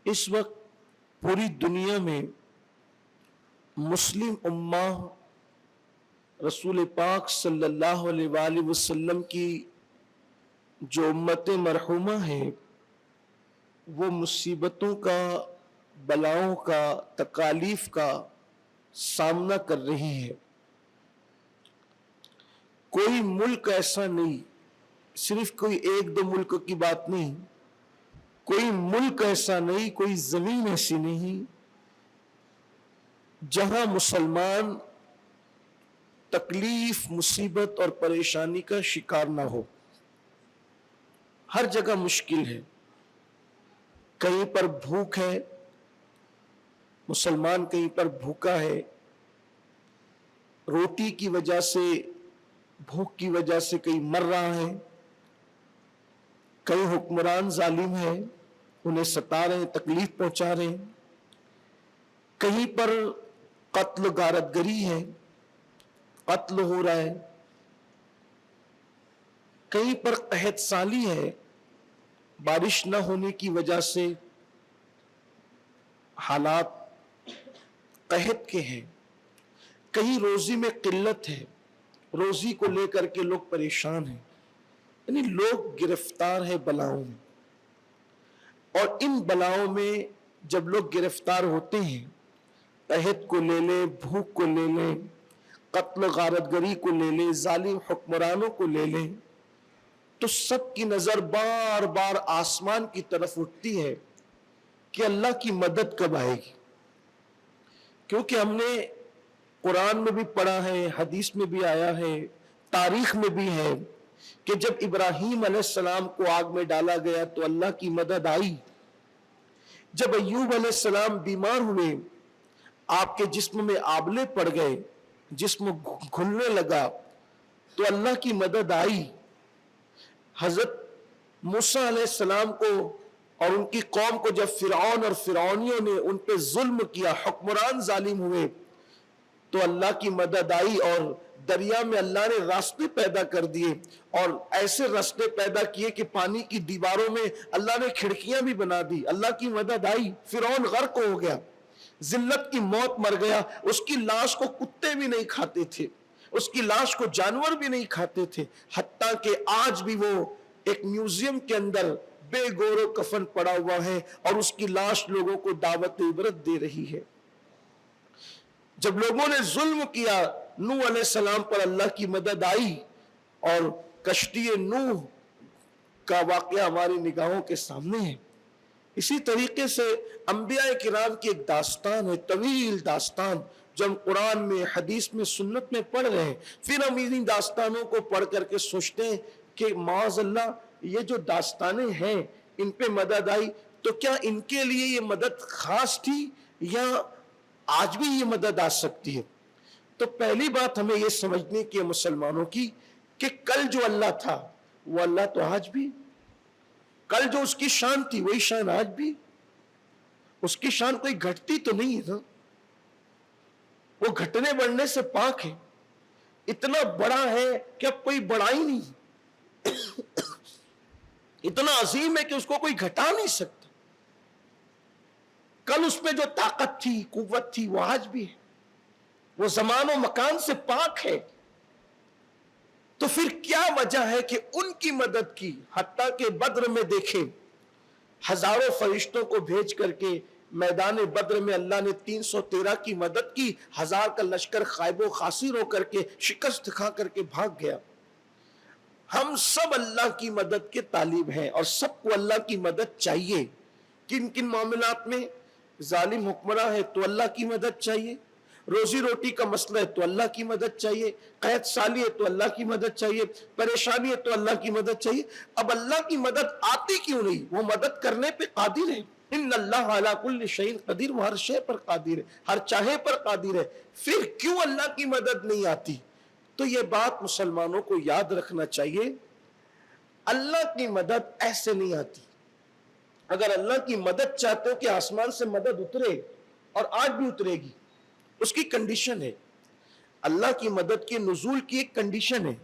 اس وقت پوری دنیا میں مسلم امہ رسول پاک صلی اللہ علیہ وآلہ وسلم کی جو امت مرحومہ ہے وہ مصیبتوں کا، بلاؤں کا، تکالیف کا سامنا کر رہی ہے۔ کوئی ملک ایسا نہیں، صرف کوئی ایک دو ملک کی بات نہیں، کوئی ملک ایسا نہیں، کوئی زمین ایسی نہیں جہاں مسلمان تکلیف، مصیبت اور پریشانی کا شکار نہ ہو۔ ہر جگہ مشکل ہے، کہیں پر بھوک ہے، مسلمان کہیں پر بھوکا ہے، روٹی کی وجہ سے، بھوک کی وجہ سے کہیں مر رہا ہے، کئی حکمران ظالم ہیں، انہیں ستا رہے ہیں، تکلیف پہنچا رہے ہیں، کہیں پر قتل غارت گری ہے، قتل ہو رہا ہے، کہیں پر قحط سالی ہے، بارش نہ ہونے کی وجہ سے حالات قحط کے ہیں، کہیں روزی میں قلت ہے، روزی کو لے کر کے لوگ پریشان ہیں، یعنی لوگ گرفتار ہیں بلاؤں میں۔ اور ان بلاؤں میں جب لوگ گرفتار ہوتے ہیں، قحط کو لے لیں، بھوک کو لے لیں، قتل غارت گری کو لے لیں، ظالم حکمرانوں کو لے لیں، تو سب کی نظر بار بار آسمان کی طرف اٹھتی ہے کہ اللہ کی مدد کب آئے گی۔ کیونکہ ہم نے قرآن میں بھی پڑھا ہے، حدیث میں بھی آیا ہے، تاریخ میں بھی ہے کہ جب ابراہیم علیہ السلام کو آگ میں ڈالا گیا تو اللہ کی مدد آئی۔ جب ایوب علیہ السلام بیمار ہوئے، آپ کے جسم میں آبلے پڑ گئے، جسم گھلنے لگا تو اللہ کی مدد آئی۔ حضرت موسیٰ علیہ السلام کو اور ان کی قوم کو جب فرعون اور فرعونیوں نے ان پہ ظلم کیا، حکمران ظالم ہوئے، تو اللہ کی مدد آئی اور دریا میں اللہ نے راستے پیدا کر دیے، اور ایسے راستے پیدا کیے کہ پانی کی دیواروں میں اللہ نے کھڑکیاں بھی بنا دی۔ اللہ کی مدد آئی، فرعون غرق ہو گیا، ذلت کی موت مر گیا، اس کی لاش کو کتے بھی نہیں کھاتے تھے، اس کی لاش کو جانور بھی نہیں کھاتے تھے، حتیٰ کہ آج بھی وہ ایک میوزیم کے اندر بے گور و کفن پڑا ہوا ہے اور اس کی لاش لوگوں کو دعوت عبرت دے رہی ہے۔ جب لوگوں نے ظلم کیا، نوح علیہ السلام پر اللہ کی مدد آئی، اور کشتی نوح کا واقعہ ہماری نگاہوں کے سامنے ہے۔ اسی طریقے سے انبیاء کرام کی ایک داستان ہے، طویل داستان، جو ہم قرآن میں، حدیث میں، سنت میں پڑھ رہے ہیں۔ پھر ہم انہی داستانوں کو پڑھ کر کے سوچتے ہیں کہ معاذ اللہ یہ جو داستانیں ہیں ان پہ مدد آئی، تو کیا ان کے لیے یہ مدد خاص تھی یا آج بھی یہ مدد آ سکتی ہے؟ تو پہلی بات ہمیں یہ سمجھنے کی ہے مسلمانوں کی کہ کل جو اللہ تھا وہ اللہ تو آج بھی، کل جو اس کی شان تھی وہی شان آج بھی، اس کی شان کوئی گھٹتی تو نہیں ہے نا، وہ گھٹنے بڑھنے سے پاک ہے، اتنا بڑا ہے کہ اب کوئی بڑا ہی نہیں، اتنا عظیم ہے کہ اس کو کوئی گھٹا نہیں سکتا۔ کل اس میں جو طاقت تھی، قوت تھی، وہ آج بھی ہے، وہ زمان و مکان سے پاک ہے۔ تو پھر کیا وجہ ہے کہ ان کی مدد کی؟ حتیٰ کہ بدر میں دیکھیں، ہزاروں فرشتوں کو بھیج کر کے میدان بدر میں اللہ نے 313 کی مدد کی، 1000 کا لشکر خائب و خاسر ہو کر کے، شکست کھا کر کے بھاگ گیا۔ ہم سب اللہ کی مدد کے طالب ہیں اور سب کو اللہ کی مدد چاہیے۔ کن کن معاملات میں؟ ظالم حکمراں ہے تو اللہ کی مدد چاہیے، روزی روٹی کا مسئلہ ہے تو اللہ کی مدد چاہیے، قحط سالی ہے تو اللہ کی مدد چاہیے، پریشانی ہے تو اللہ کی مدد چاہیے۔ اب اللہ کی مدد آتی کیوں نہیں؟ وہ مدد کرنے پہ قادر ہے، ان اللہ علی کل شیء قدیر، وہ ہر شے پر قادر ہے، ہر چاہے پر قادر ہے۔ پھر کیوں اللہ کی مدد نہیں آتی؟ تو یہ بات مسلمانوں کو یاد رکھنا چاہیے، اللہ کی مدد ایسے نہیں آتی۔ اگر اللہ کی مدد چاہتے ہو کہ آسمان سے مدد اترے، اور آج بھی اترے گی، اس کی کنڈیشن ہے، اللہ کی مدد کے نزول کی ایک کنڈیشن ہے،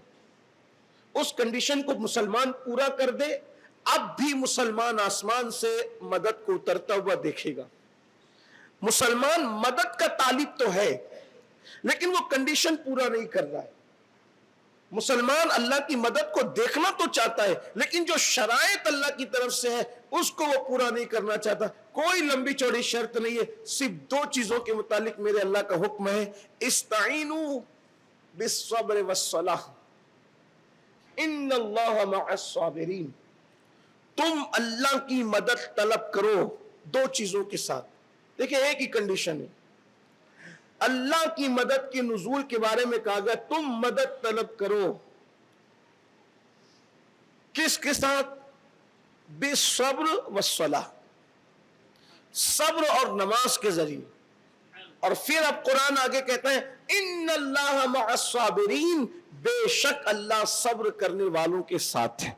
اس کنڈیشن کو مسلمان پورا کر دے، اب بھی مسلمان آسمان سے مدد کو اترتا ہوا دیکھے گا. مسلمان مدد کا طالب تو ہے لیکن وہ کنڈیشن پورا نہیں کر رہا ہے. مسلمان اللہ کی مدد کو دیکھنا تو چاہتا ہے لیکن جو شرائط اللہ کی طرف سے ہے اس کو وہ پورا نہیں کرنا چاہتا. کوئی لمبی چوڑی شرط نہیں ہے, صرف 2 چیزوں کے متعلق میرے اللہ کا حکم ہے, استعینوا بالصبر والصلاح ان اللہ مع الصابرین. تم اللہ کی مدد طلب کرو 2 چیزوں کے ساتھ. دیکھیں ایک ہی کنڈیشن ہے, اللہ کی مدد کے نزول کے بارے میں کہا گیا تم مدد طلب کرو کس کے ساتھ؟ بالصبر والصلاح, صبر اور نماز کے ذریعے. اور پھر اب قرآن آگے کہتا ہے ان اللہ مع الصابرین, بے شک اللہ صبر کرنے والوں کے ساتھ ہے.